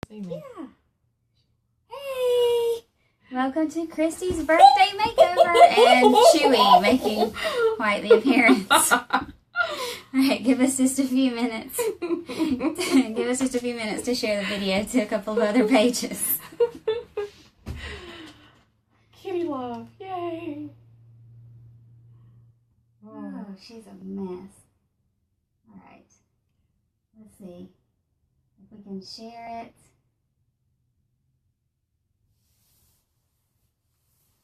See me. Yeah. Hey! Welcome to Christy's birthday makeover and Chewy making quite the appearance. Alright, give us just a few minutes. Give us just a few minutes to share the video to a couple of other pages. Kitty love, yay! Oh, she's a mess. Alright, let's see if we can share it.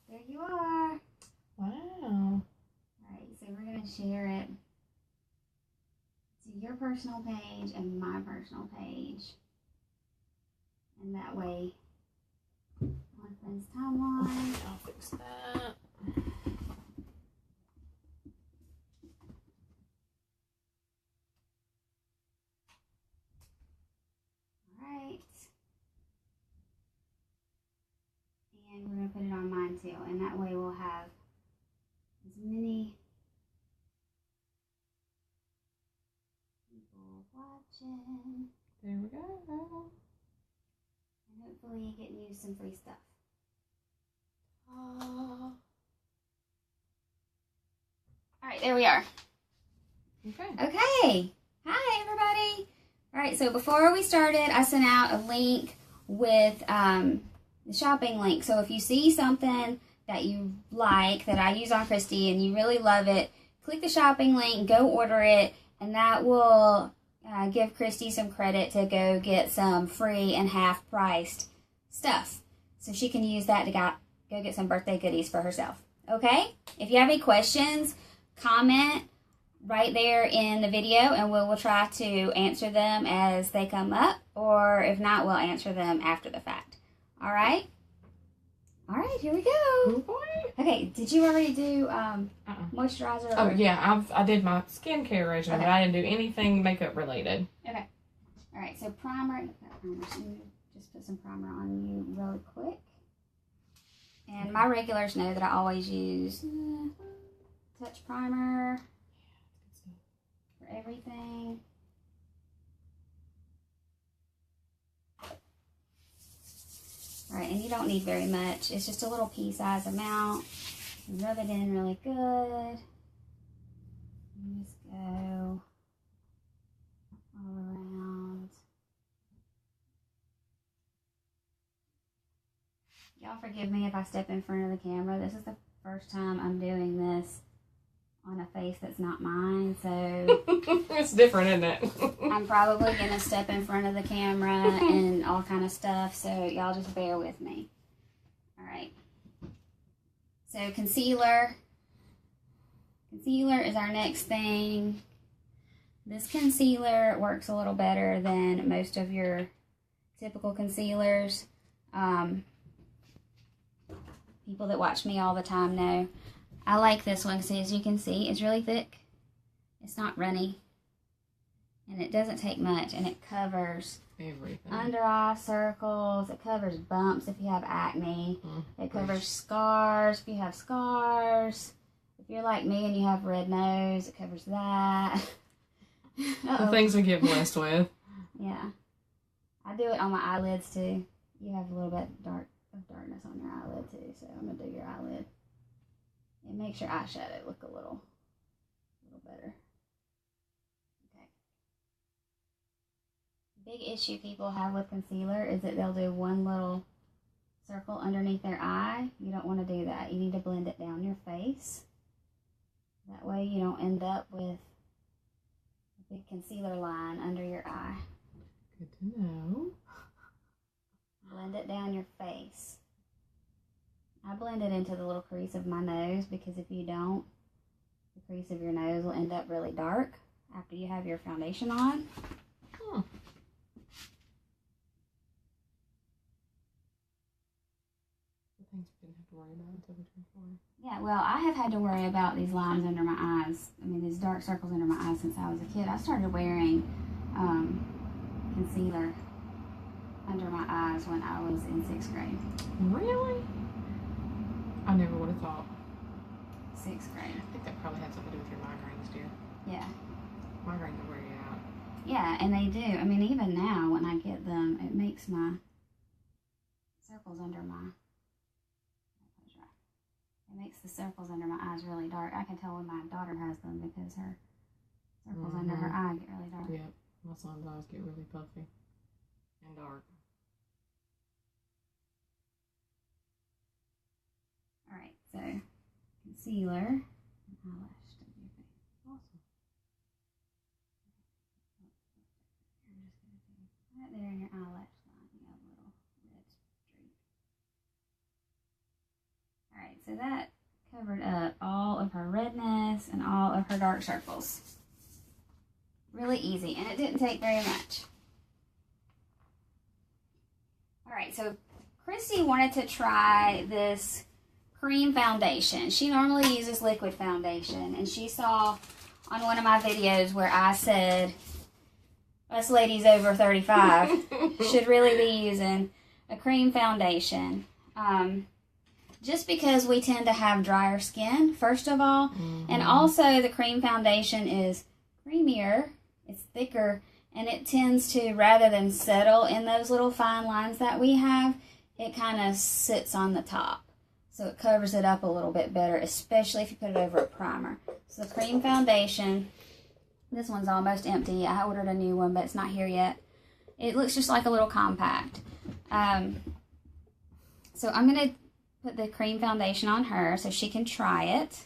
There you are. Wow. Alright, so we're going to share it to your personal page and my personal page. And that way, on Friends Timeline. I'll fix that. Alright. And we're going to put it on mine too. And that way we'll have as many people watching. There we go. And hopefully getting you some free stuff. Alright, there we are. Okay. Okay. Hi, everybody. Alright, so before we started, I sent out a link with the shopping link. So if you see something that you like that I use on Christy and you really love it, click the shopping link, go order it, and that will give Christy some credit to go get some free and half-priced stuff. So she can use that to go get some birthday goodies for herself. Okay? If you have any questions, comment right there in the video and we'll try to answer them as they come up, or if not, we'll answer them after the fact. All right? All right, here we go. Oh boy. Okay, did you already do moisturizer? Oh yeah, I did my skincare regimen, Okay. but I didn't do anything makeup related. Okay. All right, so primer. Just put some primer on you really quick. And my regulars know that I always use Touch Primer for everything. All right, and you don't need very much. It's just a little pea-sized amount. Rub it in really good. And just go all around. Y'all forgive me if I step in front of the camera. This is the first time I'm doing this on a face that's not mine, so It's different, isn't it? I'm probably going to step in front of the camera and all kind of stuff, so y'all just bear with me. All right. So concealer. Concealer is our next thing. This concealer works a little better than most of your typical concealers. People that watch me all the time know I like this one because, as you can see, it's really thick. It's not runny. And it doesn't take much. And it covers Everything. under eye circles. It covers bumps if you have acne. It covers scars if you have scars. If you're like me and you have red nose, it covers that. The things we get blessed with. Yeah. I do it on my eyelids too. You have a little bit of darkness on your eyelid too, so I'm going to do your eyelid. It makes your eyeshadow look a little better. Okay. Big issue people have with concealer is that they'll do one little circle underneath their eye. You don't want to do that. You need to blend it down your face. That way you don't end up with a big concealer line under your eye. Good to know. Blend it down your face. I blend it into the little crease of my nose because if you don't, the crease of your nose will end up really dark after you have your foundation on. The things we didn't have to worry about until we turned 4. Yeah, well, I have had to worry about these lines under my eyes. I mean, these dark circles under my eyes since I was a kid. I started wearing concealer under my eyes when I was in 6th grade. Really? I never would have thought. 6th grade. I think that probably had something to do with your migraines, dear. Yeah. Migraines will wear you out. Yeah, and they do. I mean, even now when I get them, it makes my circles under my... It makes the circles under my eyes really dark. I can tell when my daughter has them because her circles under her eye get really dark. Yep, my son's eyes get really puffy and dark. Alright, so concealer and eyelash to your face. Awesome. I'm just going to do right there in your eyelash line. You have a little red streak. Alright, so that covered up all of her redness and all of her dark circles. Really easy, and it didn't take very much. Alright, so Christy wanted to try this cream foundation. She normally uses liquid foundation, and she saw on one of my videos where I said us ladies over 35 should really be using a cream foundation. Just because we tend to have drier skin, first of all, and also the cream foundation is creamier, it's thicker, and it tends to, rather than settle in those little fine lines that we have, it kind of sits on the top. So it covers it up a little bit better, especially if you put it over a primer. So the cream foundation, this one's almost empty. I ordered a new one, but it's not here yet. It looks just like a little compact. So I'm going to put the cream foundation on her so she can try it.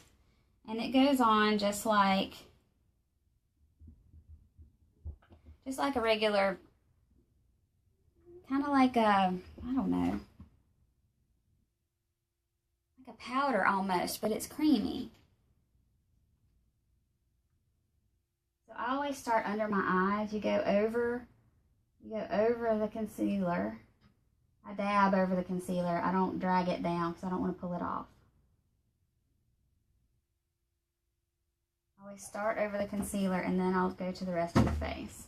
And it goes on just like a regular, kind of like a, I don't know, like a powder almost, but it's creamy. So I always start under my eyes. You go over the concealer. I dab over the concealer. I don't drag it down because I don't want to pull it off. I always start over the concealer and then I'll go to the rest of the face.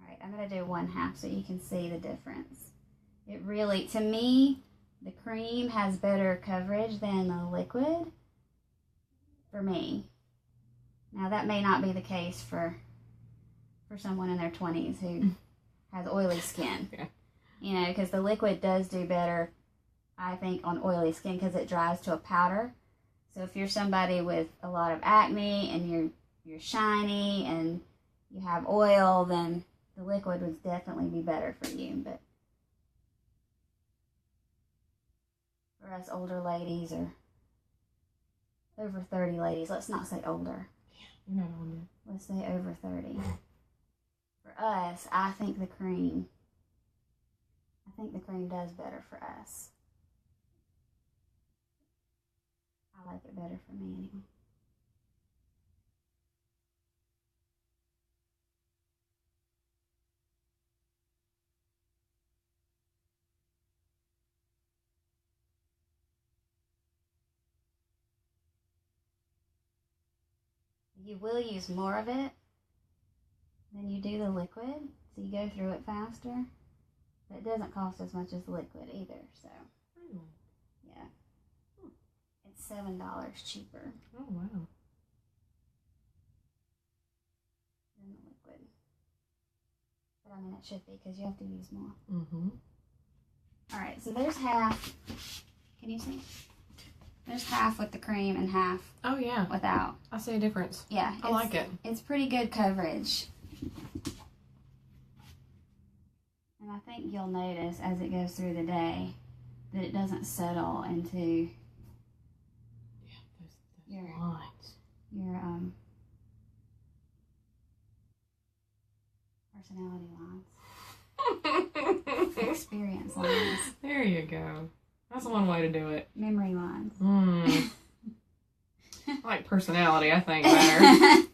Alright, I'm going to do 1/2 so you can see the difference. It really, to me, the cream has better coverage than the liquid for me. Now that may not be the case for someone in their 20s who has oily skin. Yeah. You know, because the liquid does do better, I think, on oily skin because it dries to a powder. So if you're somebody with a lot of acne and you're shiny and you have oil, then the liquid would definitely be better for you. But for us older ladies or over 30 ladies, let's not say older. You're not on yet. Let's say over 30. For us, I think the cream does better for us. I like it better for me anyway. You will use more of it than you do the liquid, so you go through it faster. But it doesn't cost as much as the liquid either, so. Really? Yeah. It's $7 cheaper Oh, wow. than the liquid. But I mean, it should be because you have to use more. Mm-hmm. Alright, so there's half. Can you see? There's half with the cream and half Oh, yeah. without. I see a difference. Yeah. I like it. It's pretty good coverage. And I think you'll notice as it goes through the day that it doesn't settle into Those lines. your personality lines. Experience lines. There you go. That's one way to do it. Memory lines. I like personality, I think, better.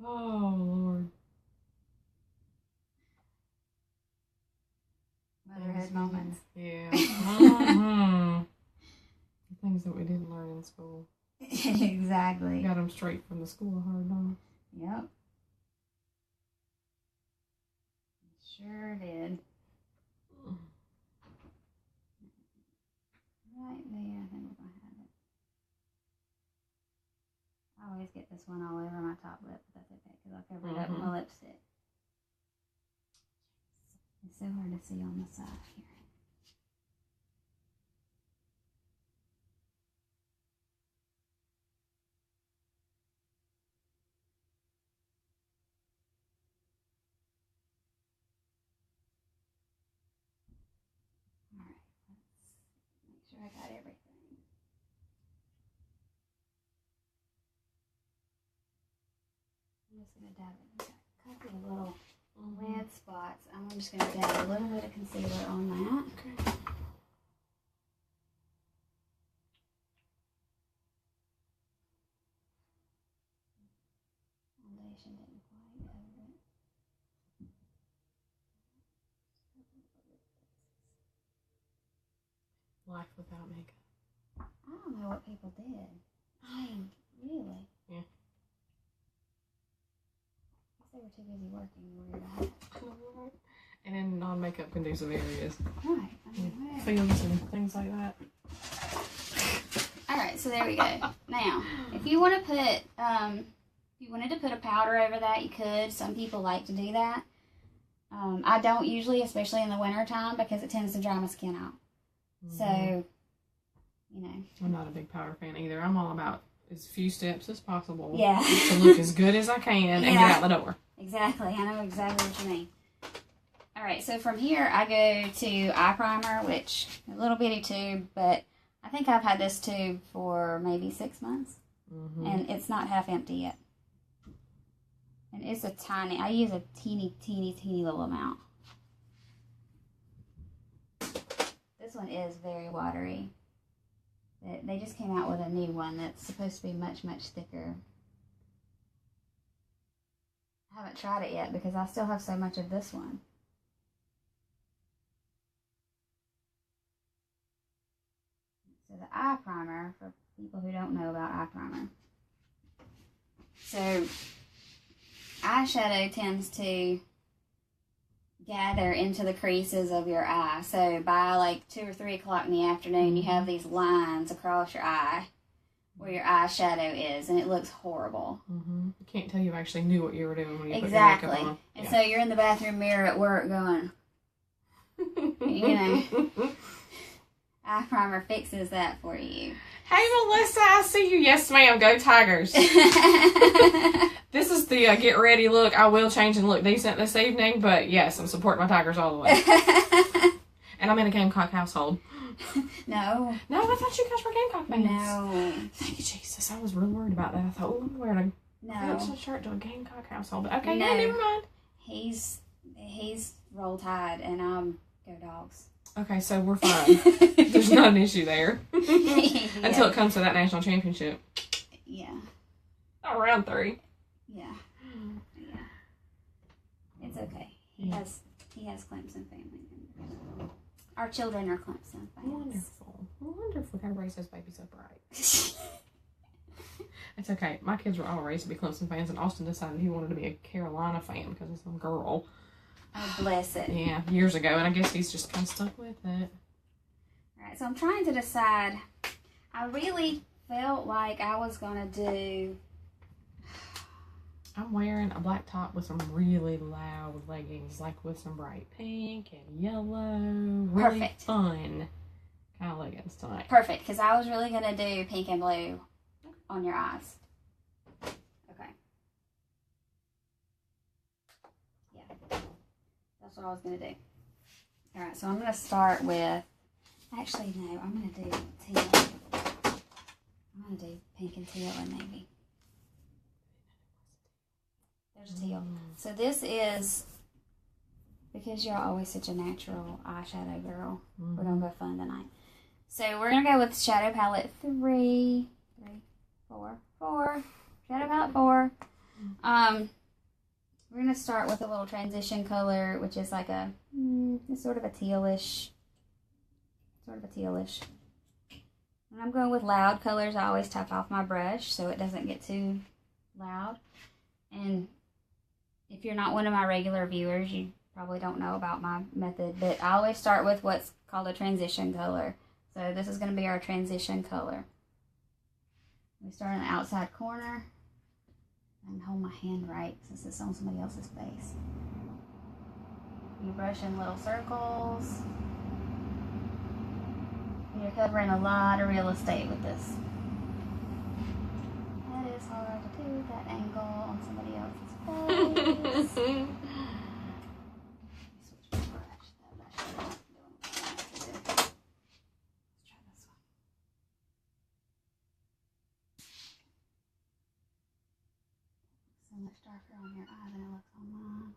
Oh, Lord. Motherhood moments. Yeah. Mm-hmm. The things that we didn't learn in school. Exactly. Got them straight from the school of hard knocks. Yep. Sure did. Right there, I think we're going to have it. so hard to see on the side here. All right, let's make sure I got everything. I'm just going to dab it. Got a couple of little red spots. I'm just going to dab a little bit of concealer on that. Okay. Foundation didn't quite cover it. Life without makeup. I don't know what people did. I mean, really? Yeah. I guess they were too busy working or worried. And in non-makeup conducive areas. Right. I mean, whatever. Fields and things like that. Alright, so there we go. Now, if you want to put, if you wanted to put a powder over that, you could. Some people like to do that. I don't usually, especially in the winter time, because it tends to dry my skin out. So, you know. I'm not a big powder fan either. I'm all about as few steps as possible. Yeah. To look as good as I can and get out the door. Exactly. I know exactly what you mean. Alright, so from here I go to eye primer, which a little bitty tube, but I think I've had this tube for maybe 6 months. And it's not half empty yet. And it's a tiny, I use a teeny little amount. This one is very watery. They just came out with a new one that's supposed to be much thicker. I haven't tried it yet because I still have so much of this one. So the eye primer, for people who don't know about eye primer. So eyeshadow tends to gather into the creases of your eye. So by like 2 or 3 o'clock in the afternoon, you have these lines across your eye where your eyeshadow is, and it looks horrible. You can't tell you actually knew what you were doing when you put your Exactly. makeup on. And so you're in the bathroom mirror at work going, you know, eye primer fixes that for you. Hey, Melissa, I see you. Yes, ma'am. Go Tigers. This is the get ready look. I will change and look decent this evening, but yes, I'm supporting my Tigers all the way. And I'm in a Gamecock household. No. No, I thought you guys were Gamecock fans. No. Thank you, Jesus. I was real worried about that. I thought, oh, I'm wearing a shirt to a Gamecock household. But okay, No. yeah, never mind. He's Roll Tide, and I'm Go Dogs. Okay, so we're fine. There's not an issue there. Yeah. Until it comes to that national championship. Yeah. Oh, round 3. Yeah. Yeah. It's okay. He has Clemson family members. Our children are Clemson fans. Wonderful. Wonderful. Gotta raise those babies up right. It's okay. My kids were all raised to be Clemson fans, and Austin decided he wanted to be a Carolina fan because of some girl. Oh, bless it. Yeah, years ago, and I guess he's just kind of stuck with it. Alright, so I'm trying to decide. I really felt like I was going to do... I'm wearing a black top with some really loud leggings, like with some bright pink and yellow. Really Perfect. Fun kind of leggings tonight. Perfect, because I was really going to do pink and blue on your eyes. Okay. Yeah. That's what I was going to do. Alright, so I'm going to start with... Actually, no, I'm going to do teal. I'm going to do pink and teal and maybe. There's teal. So this is, because you're always such a natural eyeshadow girl, we're going to go fun tonight. So we're going to go with Shadow Palette 4. Shadow Palette 4. We're going to start with a little transition color, which is like a, it's sort of a tealish. When I'm going with loud colors, I always tap off my brush so it doesn't get too loud. And if you're not one of my regular viewers, you probably don't know about my method, but I always start with what's called a transition color. So this is going to be our transition color. We start in the outside corner. I can hold my hand right since it's on somebody else's face. You brush in little circles. You're covering a lot of real estate with this. That is hard to do, that angle on somebody else's face. Switch my brush. That brush is not doing what I want it to do. Let's try this one. So much darker on your eye than it looks on mine.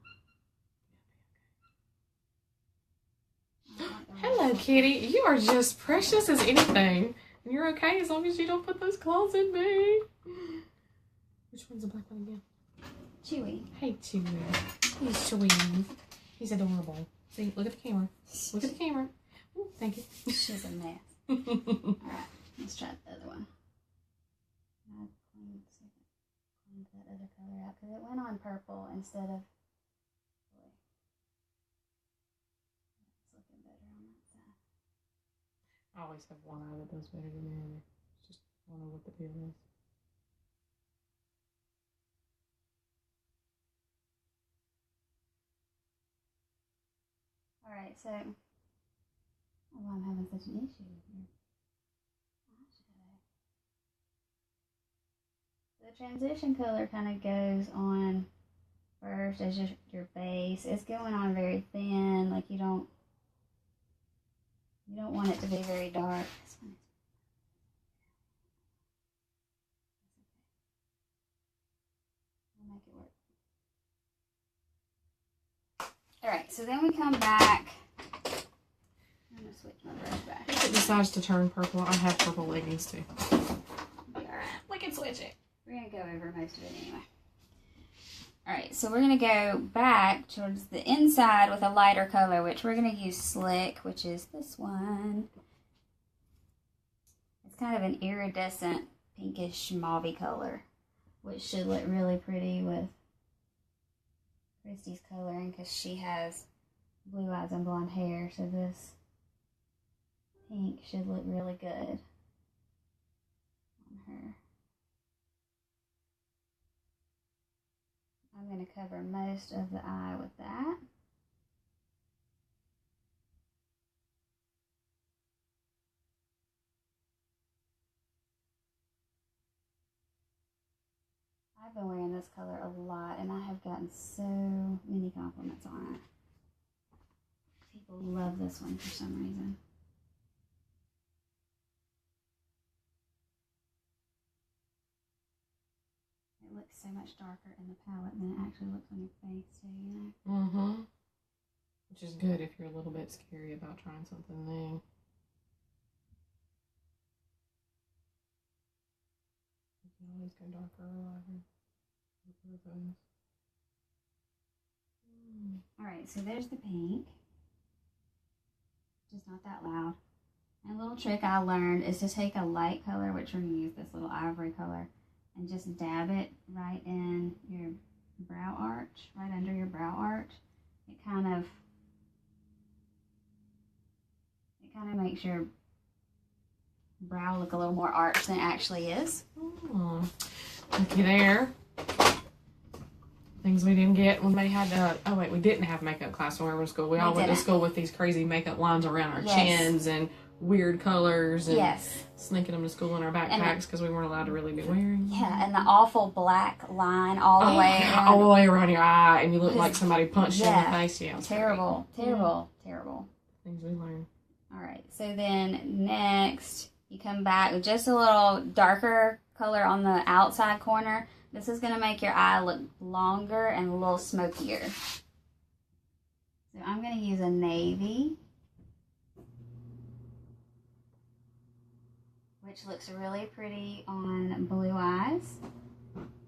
Hello, kitty. You are just precious as anything. And you're okay as long as you don't put those claws in me. Which one's the black one again? Chewy. Hey, Chewy. He's sweet. He's adorable. See, look at the camera. Look at the camera. Ooh, thank you. She's a mess. Alright, let's try the other one. I cleaned that other color out because it went on purple instead of blue. It's looking better on that side. I always have one eye that does better than the other. It's just, I don't know what the deal is. Alright, so why I'm having such an issue with your eyeshadow. The transition color kind of goes on first as your base. It's going on very thin, like you don't want it to be very dark. This one is we'll make it work. Alright, so then we come back. I'm going to switch my brush back. If it decides to turn purple, I have purple leggings too. Be alright. We can switch it. We're going to go over most of it anyway. Alright, so we're going to go back towards the inside with a lighter color, which we're going to use Slick, which is this one. It's kind of an iridescent pinkish mauve color, which should look really pretty with Christy's coloring because she has blue eyes and blonde hair, so this pink should look really good on her. I'm going to cover most of the eye with that. I've been wearing this color a lot and I have gotten so many compliments on it. People love this one for some reason. It looks so much darker in the palette than it actually looks on your face too, you know? Mm-hmm. Which is good if you're a little bit scary about trying something new. You can always go darker or lighter. Alright, so there's the pink. Just not that loud. And a little trick I learned is to take a light color, which we're going to use this little ivory color, and just dab it right in your brow arch, right under your brow arch. It kind of makes your brow look a little more arched than it actually is. Oh, looky there. Things we didn't get when they had oh wait, we didn't have makeup class when we were in school. We all went to school with these crazy makeup lines around our chins and weird colors and sneaking them to school in our backpacks because we weren't allowed to really be wearing. Yeah, and the awful black line all the way around. All the way around your eye, and you look like somebody punched you in the face. Yeah, terrible, terrible, terrible. Things we learn. All right, so then next you come back with just a little darker color on the outside corner. This is going to make your eye look longer and a little smokier. So I'm going to use a navy, which looks really pretty on blue eyes.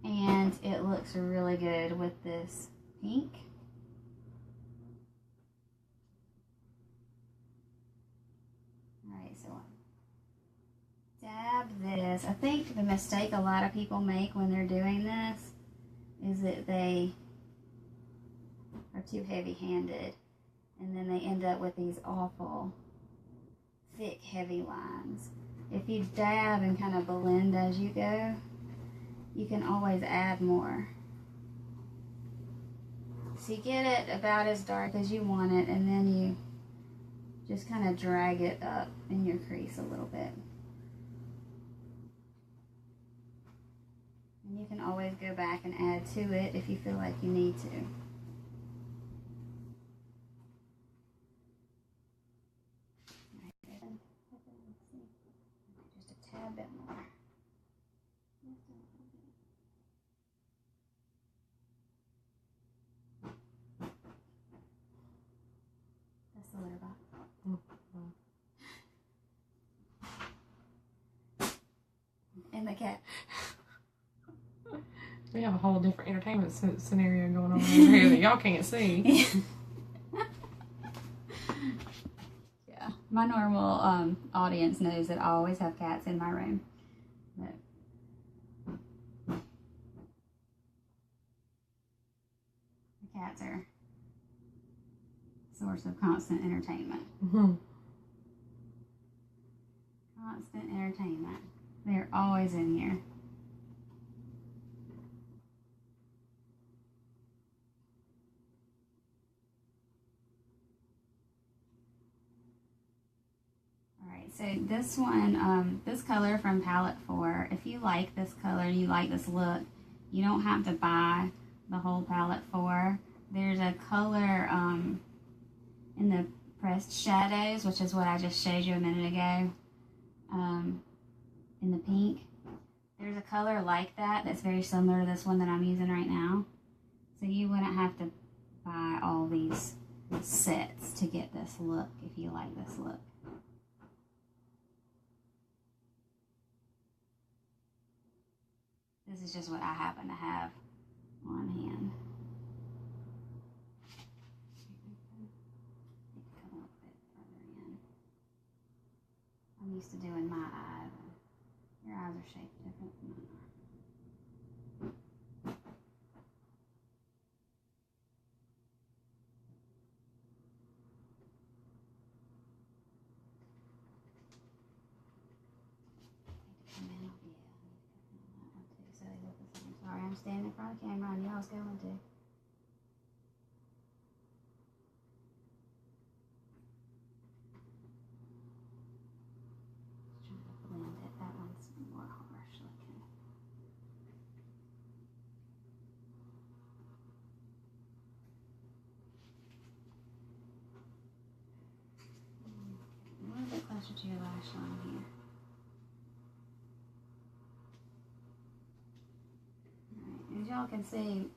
And it looks really good with this pink. Alright, so dab this. I think the mistake a lot of people make when they're doing this is that they are too heavy-handed and then they end up with these awful thick, heavy lines. If you dab and kind of blend as you go, you can always add more. So you get it about as dark as you want it, and then you just kind of drag it up in your crease a little bit. And you can always go back and add to it if you feel like you need to. Just a tad bit more. That's the litter box. And the cat. We have a whole different entertainment scenario going on over here that y'all can't see. Yeah, my normal audience knows that I always have cats in my room. But the cats are a source of constant entertainment. Mm-hmm. Constant entertainment. They're always in here. So this one, this color from palette 4, if you like this color, you like this look, you don't have to buy the whole palette 4. There's a color in the pressed shadows, which is what I just showed you a minute ago, in the pink. There's a color like that that's very similar to this one that I'm using right now. So you wouldn't have to buy all these sets to get this look if you like this look. This is just what I happen to have on hand. Come a little bit further in. I'm used to doing my eyes. Your eyes are shaped different than mine are. Sorry, I'm standing in front of the camera and y'all's going to. Just trying to blend it. That one's more harsh looking. A little bit closer to your lash line here. As y'all can see,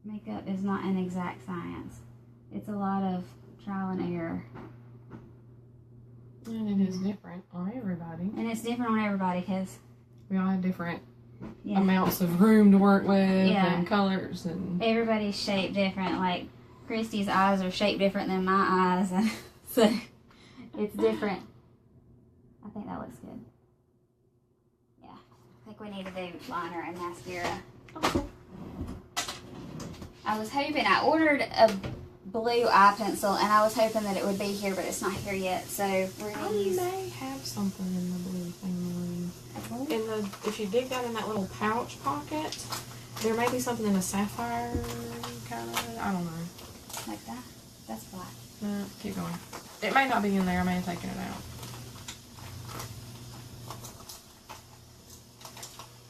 makeup is not an exact science. It's a lot of trial and error. And it is different on everybody. And it's different on everybody because we all have different amounts of room to work with and colors. And everybody's shaped different. Like, Christy's eyes are shaped different than my eyes. And so, it's different. I think that looks good. Yeah. I think we need to do liner and mascara. Okay. I was hoping, I ordered a blue eye pencil and I was hoping that it would be here, but it's not here yet. So we're going to use... I may have something in the blue thing. In the, if you dig down in that little pouch pocket, there may be something in a sapphire kind of, I don't know. Like that? That's black. No, keep going. It may not be in there. I may have taken it out.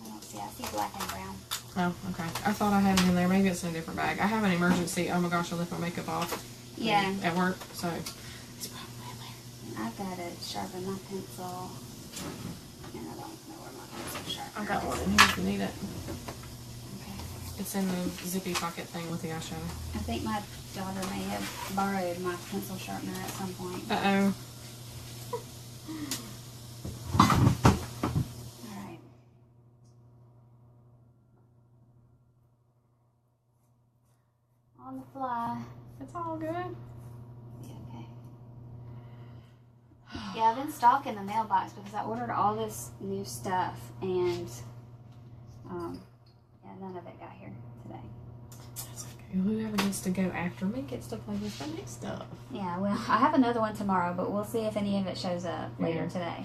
I don't see. I see black and brown. Oh, okay. I thought I had it in there. Maybe it's in a different bag. I have an emergency. Oh my gosh, I left my makeup off. Yeah. At work, so it's probably in there. I've got to sharpen my pencil. And I don't know where my pencil sharpener I've got is. one in here if you need it. Okay. It's in the zippy pocket thing with the eyeshadow. I think my daughter may have borrowed my pencil sharpener at some point. Uh-oh. Alright. On the fly. It's all good. Yeah, okay. Yeah, I've been stalking the mailbox because I ordered all this new stuff and yeah, none of it got here today. That's okay. Whoever gets to go after me gets to play with the next stuff. Yeah, well, I have another one tomorrow, but we'll see if any of it shows up later today.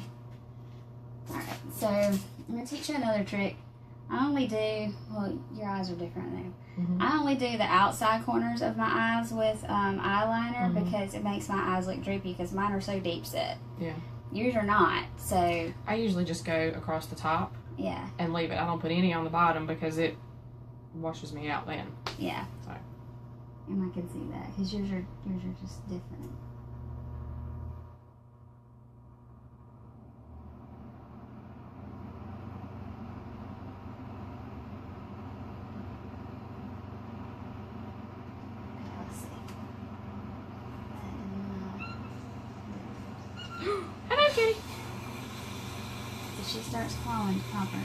Alright, so I'm going to teach you another trick I only do, well, your eyes are different though. Mm-hmm. I only do the outside corners of my eyes with eyeliner Mhm. because it makes my eyes look droopy because mine are so deep set. Yeah. Yours are not, so. I usually just go across the top Yeah. and leave it. I don't put any on the bottom because it washes me out then. Yeah. So. And I can see that because yours are just different. Hello, kitty. If she starts clawing, pop her.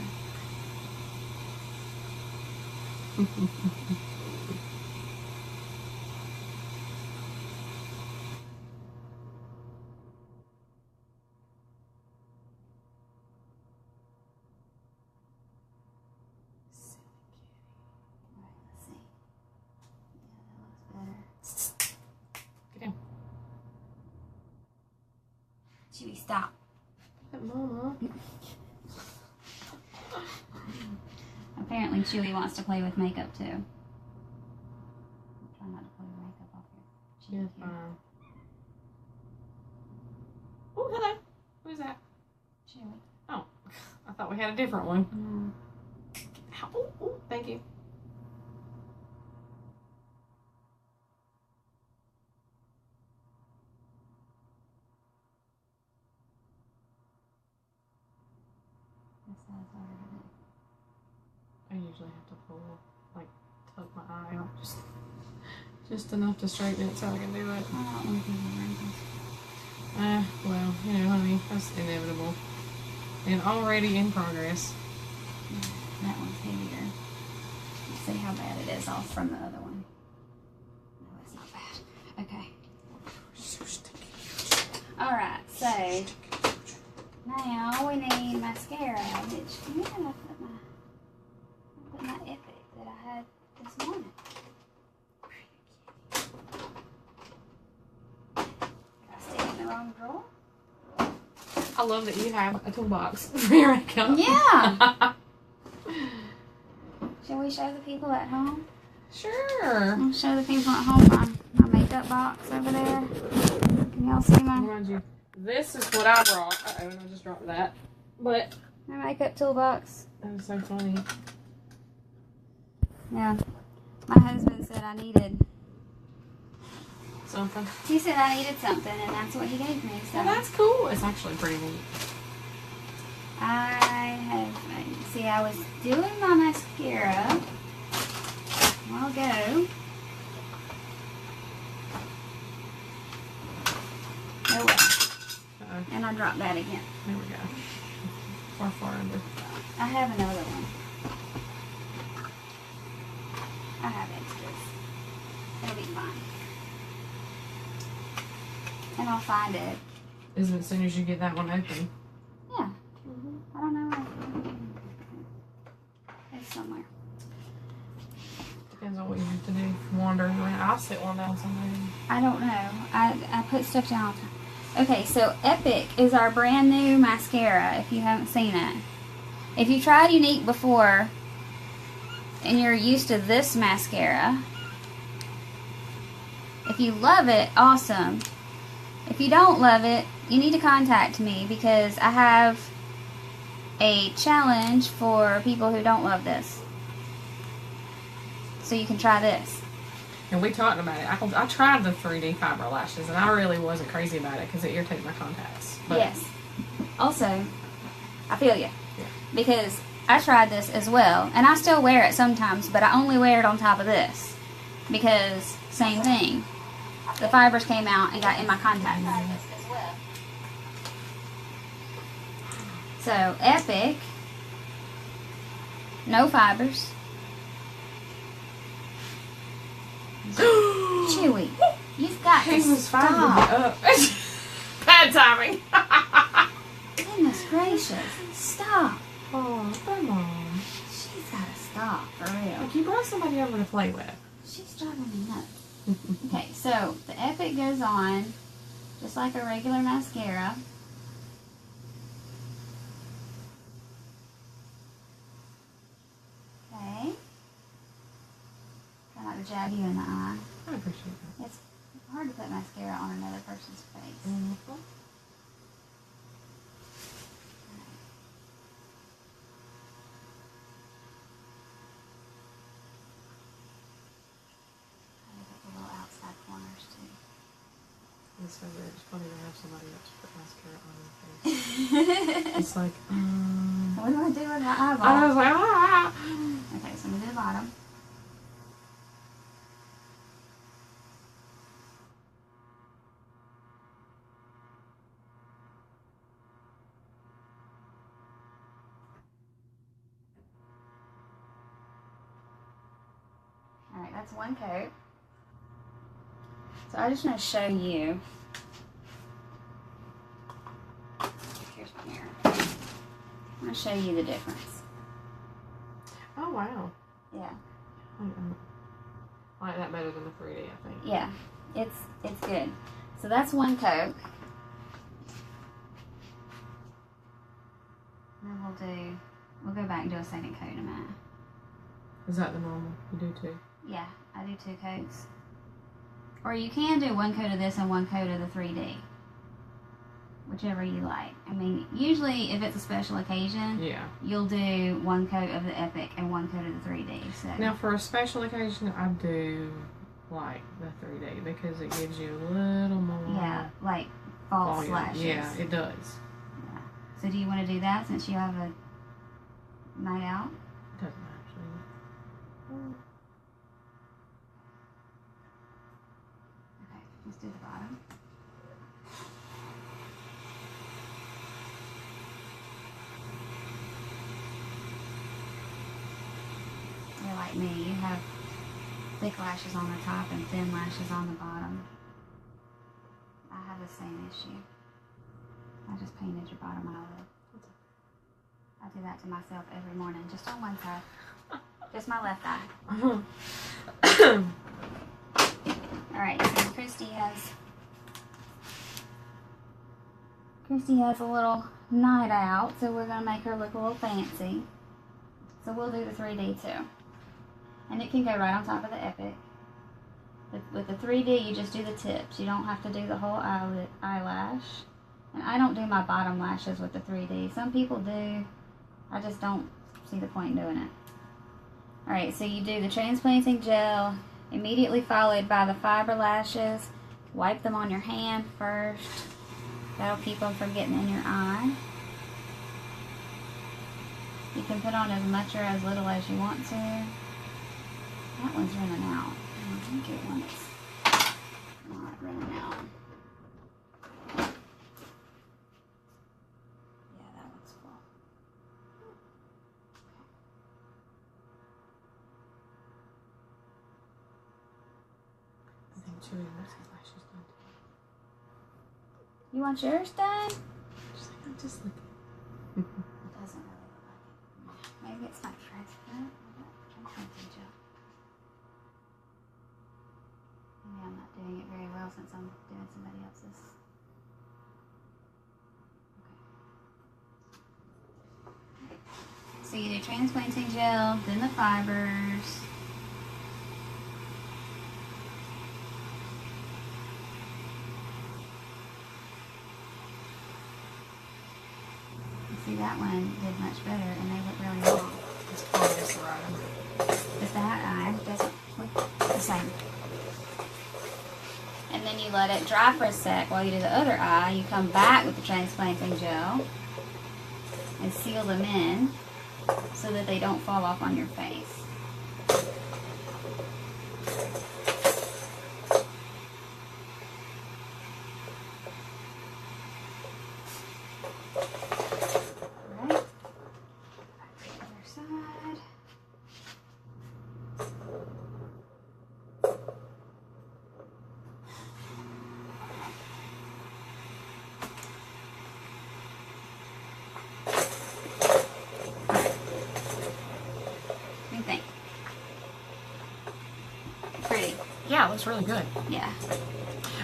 Alright, let's see. Yeah, that looks better. Get down. Chewy, stop. Mama. Apparently Chewy wants to play with makeup too. Try not to pull your makeup off your You're cheek here. fine. Oh, hello. Who is that? Chewy. Oh, I thought we had a different one. No. Oh, oh, thank you. This side's harder to do. I usually have to pull, like, tuck my eye out just enough to straighten it so I can do it. I don't want to do the wrinkles. Well, you know, honey, that's inevitable. And already in progress. That one's heavier. Let's see how bad it is off from the other one. No, it's not bad. Okay. So sticky. Alright, so now we need mascara, which where did I put my Epic that I had this morning? Did I stick it in the wrong drawer? I love that you have a toolbox for your makeup. Yeah. Shall we show the people at home? Sure. I'll show the people at home my makeup box over there. Can y'all see my Remind you, this is what I brought. Uh-oh, and I just dropped that. But makeup toolbox? that was so funny. Yeah. My husband said I needed. Something. He said I needed something, and that's what he gave me. So Well, that's cool. It's actually pretty neat. I was doing my mascara a while ago. Oh well. Uh-oh. And I dropped that again. There we go. Far under. I have another one. I have extras. It'll be fine. And I'll find it. Isn't it as soon as you get that one open? Yeah. I don't know where. It's somewhere. Depends on what you have to do. Wander around. I'll sit one down somewhere. I don't know. I put stuff down all the time. Okay, so Epic is our brand new mascara if you haven't seen it. If you tried Unique before and you're used to this mascara, if you love it, awesome. If you don't love it, you need to contact me because I have a challenge for people who don't love this. So you can try this. And we talked about it. I tried the 3D fiber lashes, and I really wasn't crazy about it because it irritated my contacts. But Yes. Also, I feel you. Yeah. Because I tried this as well, and I still wear it sometimes, but I only wear it on top of this. Because, same thing. The fibers came out and got in my contacts. So, Epic. No fibers. Chewy. You've got to He was finding me stop. up. Bad timing. Goodness gracious. Stop. Oh, come on. She's got to stop, for real. Like, you brought somebody over to play with. She's driving me nuts. Okay, so the Epic goes on just like a regular mascara. jab you in the eye. I appreciate that. It's hard to put mascara on another person's face. Mm-hmm. Outside corners too. It's so weird. It's funny to have somebody else put mascara on your face. It's like, What do I do with my eyeball? I was like, ah. Okay, so I'm gonna do the bottom. Alright, that's one coat. So I just want to show you. Here's my mirror. I'm going to show you the difference. Oh, wow. Yeah. I like that better than the 3D, I think. Yeah, it's good. So that's one coat. And then we'll go back and do a second coat in a minute. Is that the normal? You do too? Yeah, I do 2 coats. Or you can do 1 coat of this and 1 coat of the 3D. Whichever you like. I mean, usually if it's a special occasion, yeah, you'll do 1 coat of the Epic and 1 coat of the 3D. So now for a special occasion, I do like the 3D because it gives you a little more. Yeah, like false volume. lashes. Yeah, it does. Yeah. So do you want to do that since you have a night out? It doesn't actually. Okay, let's do the bottom. You're like me, you have thick lashes on the top and thin lashes on the bottom. I have the same issue. I just painted your bottom eyelid. I do that to myself every morning, just on one side. Just my left eye. Alright, so Christy has a little night out, so we're going to make her look a little fancy. So we'll do the 3D too. And it can go right on top of the Epic. With the 3D, you just do the tips. You don't have to do the whole eyelash. And I don't do my bottom lashes with the 3D. Some people do. I just don't see the point in doing it. Alright, so you do the transplanting gel, immediately followed by the fiber lashes. Wipe them on your hand first. That'll keep them from getting in your eye. You can put on as much or as little as you want to. That one's running out. I think it one that's not running out. Yeah, that one's full. I think Chewy wants his lashes done. You want yours done? I'm just looking. It doesn't really look like it. Maybe it's my transfer. Maybe I'm not doing it very well since I'm doing somebody else's. Okay. So you do transplanting gel, then the fibers. See, that one did much better, and they look really long. It's probably just the right one. But that eye doesn't look the same. And then you let it dry for a sec while you do the other eye. You come back with the transplanting gel and seal them in so that they don't fall off on your face. Pretty. Yeah, it looks really good. Yeah.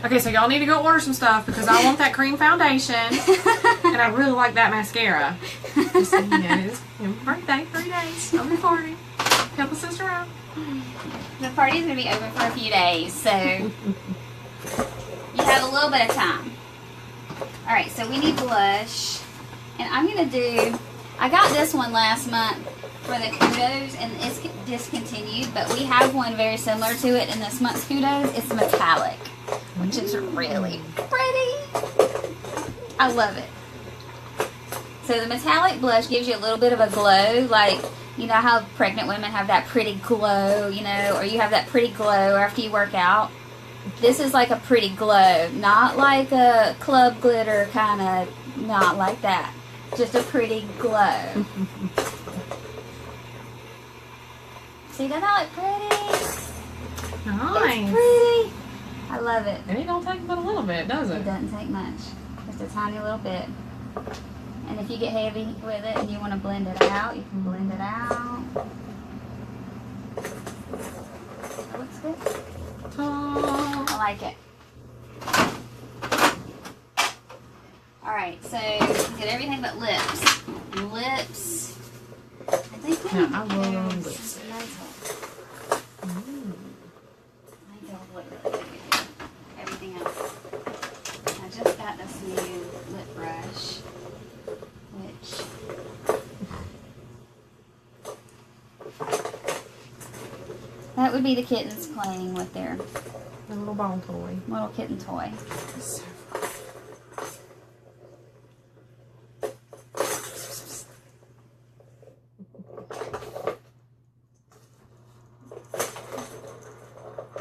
Okay, so y'all need to go order some stuff because I want that cream foundation and I really like that mascara. Just so you know, it's my birthday, 3 days. I'll be 40. Help a sister out. The party's going to be open for a few days, so you have a little bit of time. Alright, so we need blush. And I'm going to do, I got this one last month for the Kudos, and it's discontinued, but we have one very similar to it in this month's Kudos. It's metallic, which is really pretty. I love it. So the metallic blush gives you a little bit of a glow, like, you know how pregnant women have that pretty glow, you know, or you have that pretty glow after you work out. This is like a pretty glow, not like a club glitter kind of, not like that. Just a pretty glow. See, doesn't that look pretty? Nice. It's pretty. I love it. And it don't take but a little bit, does it? It doesn't take much. Just a tiny little bit. And if you get heavy with it and you want to blend it out, you can blend it out. That looks good. Ta-da. I like it. Alright, so get everything but lips. Lips. I think Yeah, I love lips. I think they'll look really good with everything else. I just got this new lip brush, which that would be the kittens playing with their A little ball toy. little kitten toy.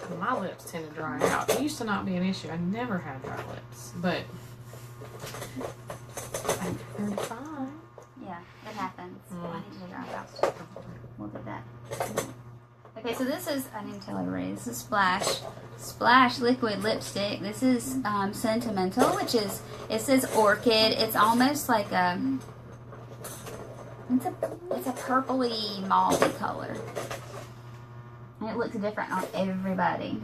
So my lips tend to dry out. It used to not be an issue. I never had dry lips, but I'm 35. Yeah, it happens. I need to do our house too. We'll do that. Okay, so this is, I didn't tell everybody, this is Splash Liquid Lipstick. This is Sentimental, which is, it says Orchid. It's almost like a, it's a purpley mauve color. And it looks different on everybody.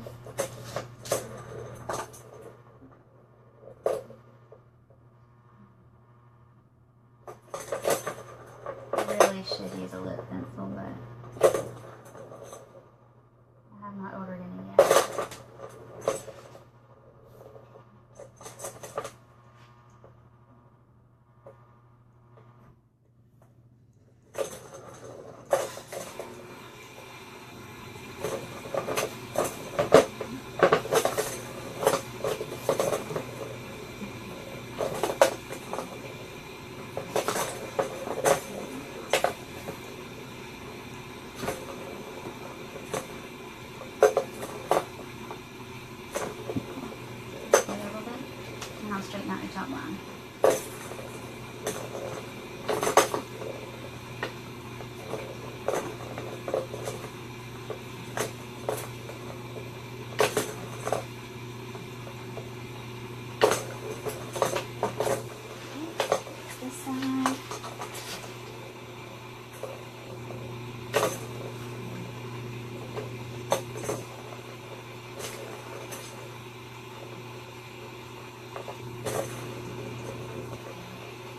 I really should use a lip pencil, but I have not ordered any yet. I'll straighten out your top line. This side.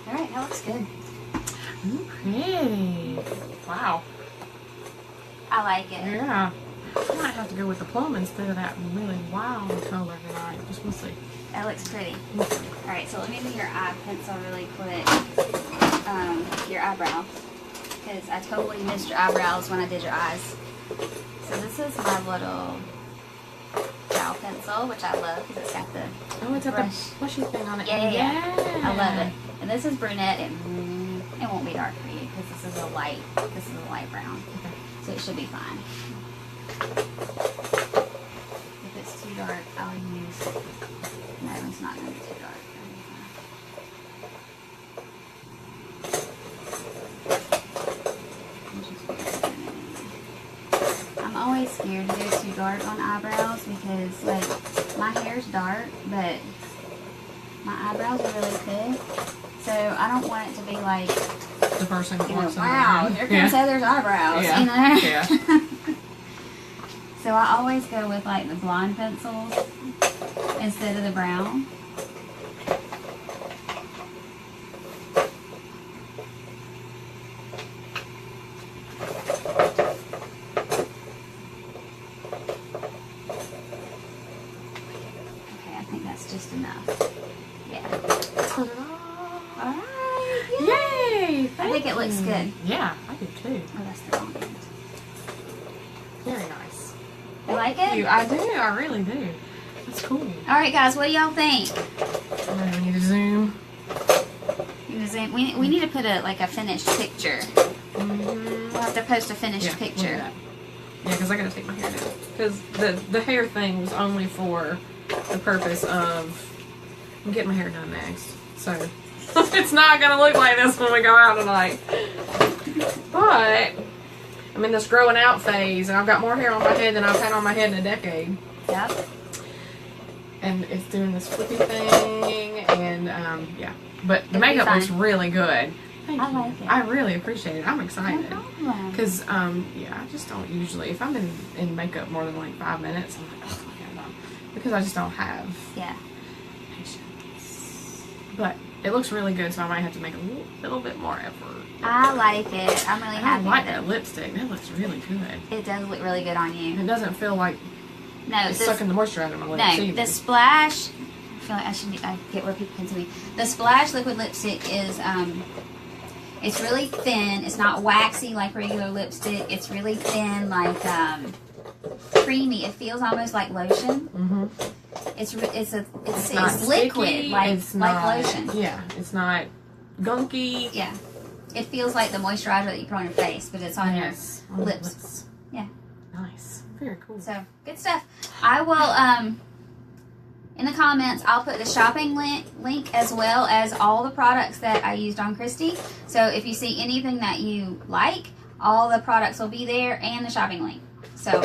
Alright, that looks good. Ooh, pretty. Wow. I like it. Yeah. I might have to go with the plum instead of that really wild color tonight. Just we'll see. That looks pretty. Alright, so let me do your eye pencil really quick. Your eyebrow. Because I totally missed your eyebrows when I did your eyes. So this is my little brow pencil, which I love because it's got the It's got the brush. bushy thing on it. Yeah. I love it. And this is brunette, and it won't be dark for you because this is a light brown. Okay. So it should be fine. If it's too dark, I'll use, no, it's not going to be too dark. I'm always scared to go too dark on eyebrows because, like, my hair's dark, but my eyebrows are really thick. So I don't want it to be like, The person you know, walks in the wow, room. here comes Heather's eyebrows, Yeah. you know? Yeah. So I always go with like the blonde pencils instead of the brown. think that's just enough. Yeah. Ta-da. All right. Yay! I think it looks good. Yeah, I do too. Oh, that's the wrong end. Very nice. You like it? I do. I really do. That's cool. All right, guys. What do y'all think? We need to zoom. We need to put a finished picture. Mm-hmm. We'll have to post a finished We'll do picture. that. Yeah, because I gotta take my hair down. Because the hair thing was only for the purpose of getting my hair done next. So it's not gonna look like this when we go out tonight. But I'm in this growing out phase, and I've got more hair on my head than I've had on my head in a decade. Yep. And it's doing this flippy thing, and yeah. But the It'll be makeup fine. looks really good. Thank I you. like it. I really appreciate it. I'm excited. No problem. Because, yeah, I just don't usually, if I'm in makeup more than like 5 minutes, I'm like, oh, my God, no. Because I just don't have Yeah. patience. But it looks really good, so I might have to make a little bit more effort. I like it. I'm really I happy like with that it. lipstick. That looks really good. It does look really good on you. It doesn't feel like No, it's this, sucking the moisture out of my lips no, either. the Splash. I feel like I get where people can see me. The Splash liquid lipstick is it's really thin. It's not waxy like regular lipstick. It's really thin, like creamy. It feels almost like lotion. Mm-hmm. It's not liquid, sticky, like it's not, lotion. Yeah, it's not gunky. Yeah, it feels like the moisturizer that you put on your face, but it's on on your the lips. Yeah. Nice. Very cool. So good stuff. I will in the comments I'll put the shopping link as well as all the products that I used on Christy. So if you see anything that you like, all the products will be there and the shopping link. So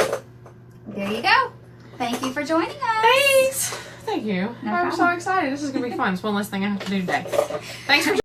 there you go. Thank you for joining us. Thanks. Thank you. No I'm so problem. excited. This is going to be fun. It's one less thing I have to do today. Thanks for